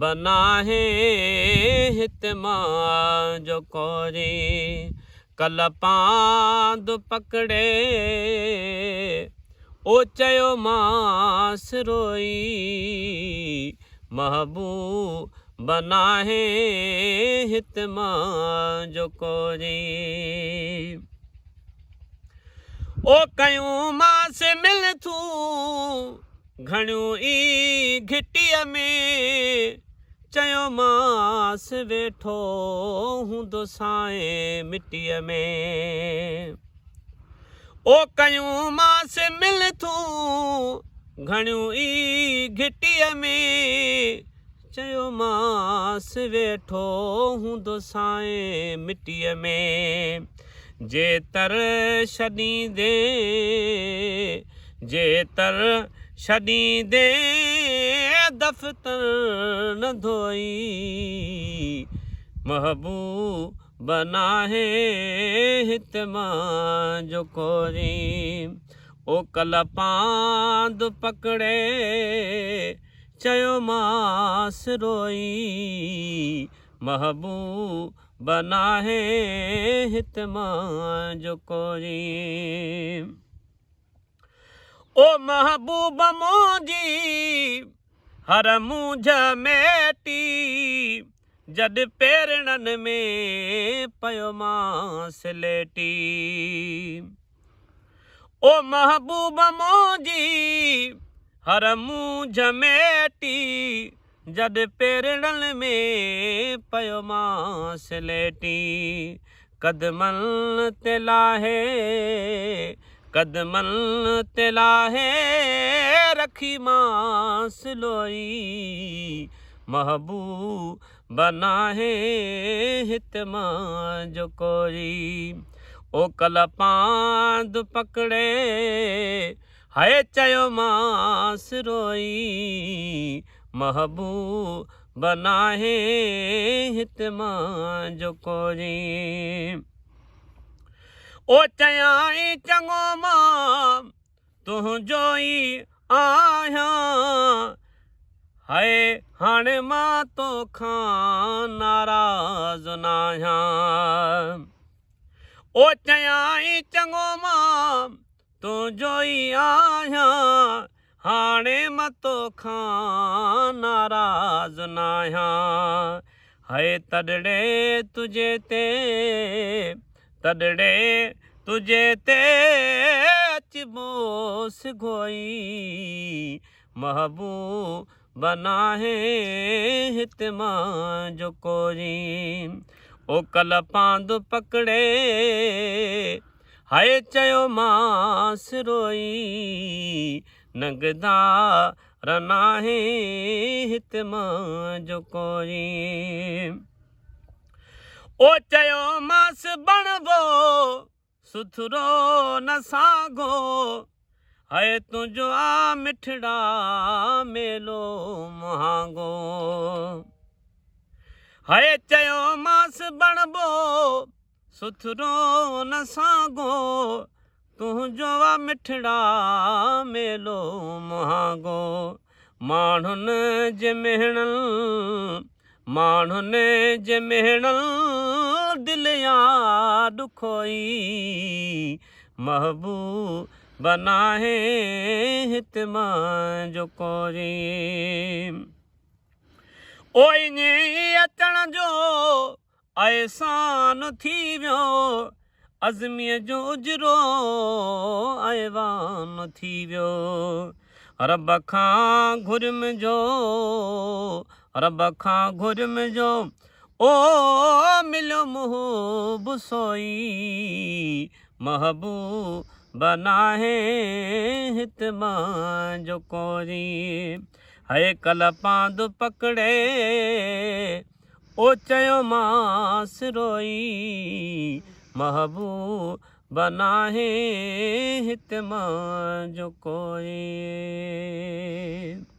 बना है हित मां जो कोरी कल पांद पकड़े ओ चयो मांस रोई महबूब बना है हित मां जो कोरी ओ कयूं मांस मिल थू घणियूं ई घिटीअ में चयो मांस वेठो हूंदो साए मिटीअ में ओ कयूं मांस मिल थू घणियूं ई घिटीअ में चयो मांस वेठो हूंदो साए मिटीअ में जे तर छॾींदे जे तर छॾींदे दफ़्तर न धोई महबूब बना है हित मां जो कोरी ओ कल पांद पकड़े चयो मांस रोई महबूब बना है हित मां जो कोरी ओ महबूब मुंहिंजी हर मूंझ मेटी जॾ पेरड़नि में पयो मांस लेटी ओ महबूब मुंहिंजी हर मूंझ मेटी जॾ पेरड़नि में पयो मांस लेटी कदमनि ते लाहे कदमनि ते लाहे रखी मांस लोई महबूब बना है हित मां जो कोरी ओ कल पांद पकड़े हाय चयो मांस रोई महबूब बना है हित मां जो कोरी ओ चयाई चङो मां तुंहिंजो ई आहियां हाय हाणे मां तोखां नाराज़ न आहियां ओ चयाई चङो मां तुंहिंजो ई आहियां हाणे मां तोखां नाराज़ न आहियां हाय तॾड़े तुझे ते अचबोस गोई महबूब बना है हित मां जो कोरी ओ कल पांद पकड़े हाय चयो मांस रोई नगदा रना है हित मां जो कोरी ओ चयो मांस बणबो सुथरो न सागो हाय तुंहिंजो आ मिठड़ा मेलो महांगो हाय चयो मांस बणबो सुथरो न सागो तुंहिंजो आ मिठड़ा मेलो महांगो माण्हुनि जे मेहणल दिल याद खोई महबूब बना है हित मां जो कोरी ओ ईअं अचण जो अहसान थी वियो अज़मीअ जो उजरो ऐवान थी वियो रब खां घुरम जो ओ मिलियो मुहब सोई महबूब बना है हित मां जो कोरी हाय कल पांद पकड़े ओ चयो मांस रोई महबूब बना है हित मां जो कोरी।